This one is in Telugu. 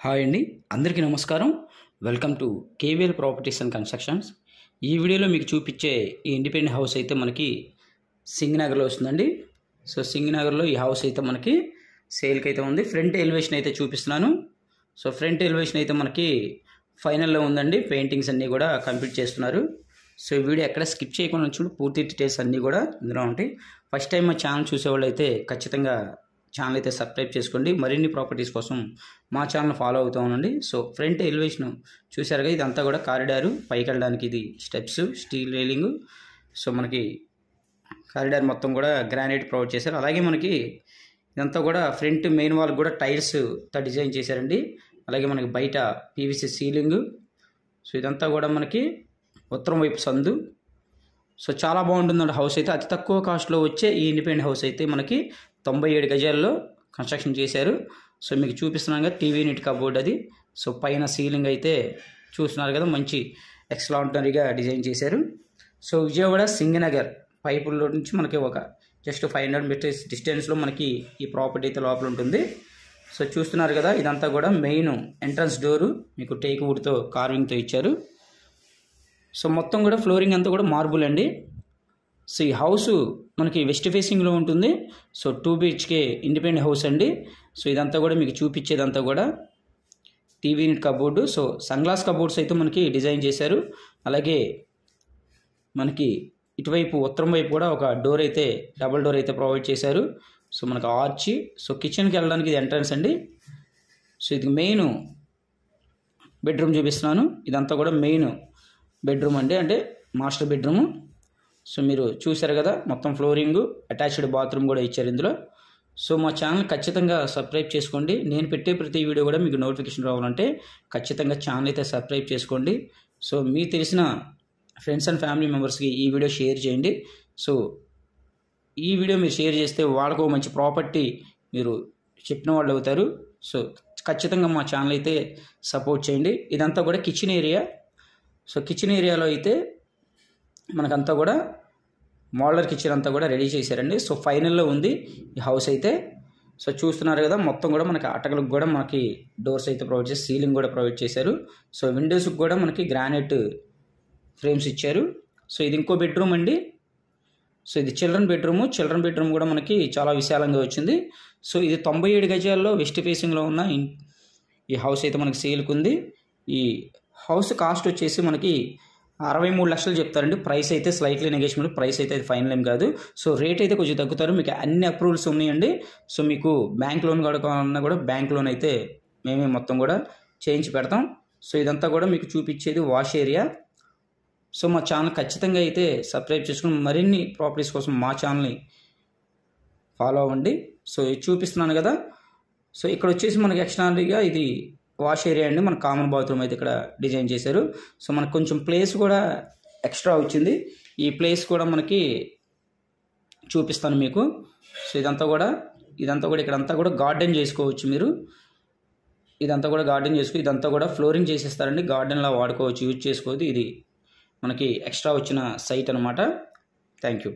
హాయ్ అండి, అందరికీ నమస్కారం. Welcome to KVL properties and constructions. ఈ వీడియోలో మీకు చూపించే ఈ ఇండిపెండెంట్ హౌస్ అయితే మనకి సింగనగర్లో వస్తుందండి. సో సింగనగర్లో ఈ హౌస్ అయితే మనకి సేల్కి అయితే ఉంది. ఫ్రంట్ ఎలివేషన్ అయితే చూపిస్తున్నాను. సో ఫ్రంట్ ఎలివేషన్ అయితే మనకి ఫైనల్లో ఉందండి. పెయింటింగ్స్ అన్నీ కూడా కంప్లీట్ చేస్తున్నారు. సో ఈ వీడియో ఎక్కడ స్కిప్ చేయకుండా చూడు, పూర్తి డీటెయిల్స్ అన్నీ కూడా ఇందులో ఉంటాయి. ఫస్ట్ టైం మా ఛానల్ చూసేవాళ్ళు అయితే ఖచ్చితంగా ఛానల్ అయితే సబ్స్క్రైబ్ చేసుకోండి. మరిన్ని ప్రాపర్టీస్ కోసం మా ఛానల్ ఫాలో అవుతూ ఉండండి. సో ఫ్రంట్ ఎలివేషన్ చూసారుగా, ఇదంతా కూడా కారిడారు, పైకి వెళ్ళడానికి ఇది స్టెప్స్, స్టీల్ రైలింగ్. సో మనకి కారిడార్ మొత్తం కూడా గ్రానైట్ ప్రొవైడ్ చేశారు. అలాగే మనకి ఇదంతా కూడా ఫ్రంట్ మెయిన్ వాల్ కూడా టైల్స్తో డిజైన్ చేశారండి. అలాగే మనకి బయట పీవీసీ సీలింగ్. సో ఇదంతా కూడా మనకి ఉత్తరం వైపు సందు. సో చాలా బాగుంటుందండి హౌస్ అయితే. అతి తక్కువ కాస్ట్లో వచ్చే ఈ ఇండిపెండెంట్ హౌస్ అయితే మనకి 97 గజాల్లో కన్స్ట్రక్షన్ చేశారు. సో మీకు చూపిస్తున్నాం కదా టీవీ యూనిట్ కబోర్డ్ అది. సో పైన సీలింగ్ అయితే చూస్తున్నారు కదా, మంచి ఎక్స్ట్రాడినరీగా డిజైన్ చేశారు. సో విజయవాడ సింగనగర్ పైపుల్లో నుంచి మనకి ఒక జస్ట్ 500 మీటర్స్ డిస్టెన్స్లో మనకి ఈ ప్రాపర్టీ అయితే లోపల ఉంటుంది. సో చూస్తున్నారు కదా, ఇదంతా కూడా మెయిన్ ఎంట్రన్స్ డోరు మీకు టేక్ వుడ్తో కార్వింగ్తో ఇచ్చారు. సో మొత్తం కూడా ఫ్లోరింగ్ అంతా కూడా మార్బుల్ అండి. సో ఈ హౌస్ మనకి వెస్ట్ ఫేసింగ్లో ఉంటుంది. సో 2 BHK ఇండిపెండెంట్ హౌస్ అండి. సో ఇదంతా కూడా మీకు చూపించేదంతా కూడా TV unit cupboard. So sunglass cupboards అయితే మనకి డిజైన్ చేశారు. అలాగే మనకి ఇటువైపు ఉత్తరం వైపు కూడా ఒక డోర్ అయితే డబుల్ డోర్ అయితే ప్రొవైడ్ చేశారు. సో మనకు ఆర్చి. సో కిచెన్కి వెళ్ళడానికి ఇది ఎంట్రన్స్ అండి. సో ఇది మెయిన్ బెడ్రూమ్ చూపిస్తున్నాను. ఇదంతా కూడా మెయిన్ బెడ్రూమ్ అండి, అంటే మాస్టర్ బెడ్రూము. సో మీరు చూశారు కదా, మొత్తం ఫ్లోరింగు, అటాచ్డ్ బాత్రూమ్ కూడా ఇచ్చారు ఇందులో. సో మా ఛానల్ ఖచ్చితంగా సబ్స్క్రైబ్ చేసుకోండి. నేను పెట్టే ప్రతి వీడియో కూడా మీకు నోటిఫికేషన్ రావాలంటే ఖచ్చితంగా ఛానల్ అయితే సబ్స్క్రైబ్ చేసుకోండి. సో మీకు తెలిసిన ఫ్రెండ్స్ అండ్ ఫ్యామిలీ మెంబర్స్కి ఈ వీడియో షేర్ చేయండి. సో ఈ వీడియో మీరు షేర్ చేస్తే వాళ్ళకు మంచి ప్రాపర్టీ మీరు చెప్పిన వాళ్ళు అవుతారు. సో ఖచ్చితంగా మా ఛానల్ అయితే సపోర్ట్ చేయండి. ఇదంతా కూడా కిచెన్ ఏరియా. సో కిచెన్ ఏరియాలో అయితే మనకంతా కూడా మోడలర్ కిచెన్ అంతా కూడా రెడీ చేశారండి. సో ఫైనల్లో ఉంది ఈ హౌస్ అయితే. సో చూస్తున్నారు కదా, మొత్తం కూడా మనకి అటకలకు కూడా మనకి డోర్స్ అయితే ప్రొవైడ్ చేసి సీలింగ్ కూడా ప్రొవైడ్ చేశారు. సో విండోస్కి కూడా మనకి గ్రానైట్ ఫ్రేమ్స్ ఇచ్చారు. సో ఇది ఇంకో బెడ్రూమ్ అండి. సో ఇది చిల్డ్రన్ బెడ్రూము. చిల్డ్రన్ బెడ్రూమ్ కూడా మనకి చాలా విశాలంగా వచ్చింది. సో ఇది 97 గజాల్లో వెస్ట్ ఫేసింగ్లో ఉన్న ఈ హౌస్ అయితే మనకి సేల్కి ఉంది. ఈ హౌస్ కాస్ట్ వచ్చేసి మనకి 63 లక్షలు చెప్తారండి. ప్రైస్ అయితే స్లైట్లీ నెగోషియబుల్. ప్రైస్ అయితే ఫైనల్ ఏం కాదు. సో రేట్ అయితే కొంచెం తగ్గుతారు. మీకు అన్ని అప్రూవల్స్ ఉన్నాయండి. సో మీకు బ్యాంక్ లోన్ కావాలన్నా కూడా బ్యాంక్ లోన్ అయితే మేమే మొత్తం కూడా చేయించి పెడతాం. సో ఇదంతా కూడా మీకు చూపించేది వాష్ ఏరియా. సో మా ఛానల్ ఖచ్చితంగా అయితే సబ్స్క్రైబ్ చేసుకుని మరిన్ని ప్రాపర్టీస్ కోసం మా ఛానల్ని ఫాలో అవ్వండి. సో ఇది చూపిస్తున్నాను కదా. సో ఇక్కడ వచ్చేసి మనకి ఎక్స్ట్రాగా ఇది వాష్ ఏరియా అండి. మన కామన్ బాత్రూమ్ అయితే ఇక్కడ డిజైన్ చేశారు. సో మనకు కొంచెం ప్లేస్ కూడా ఎక్స్ట్రా వచ్చింది. ఈ ప్లేస్ కూడా మనకి చూపిస్తాను మీకు. సో ఇదంతా కూడా ఇక్కడంతా కూడా గార్డెన్ చేసుకోవచ్చు మీరు. ఇదంతా కూడా గార్డెన్ చేసుకో. ఇదంతా కూడా ఫ్లోరింగ్ చేసేస్తారండి. గార్డెన్లా వాడుకోవచ్చు, యూజ్ చేసుకోవచ్చు. ఇది మనకి ఎక్స్ట్రా వచ్చిన సైట్ అనమాట. Thank you.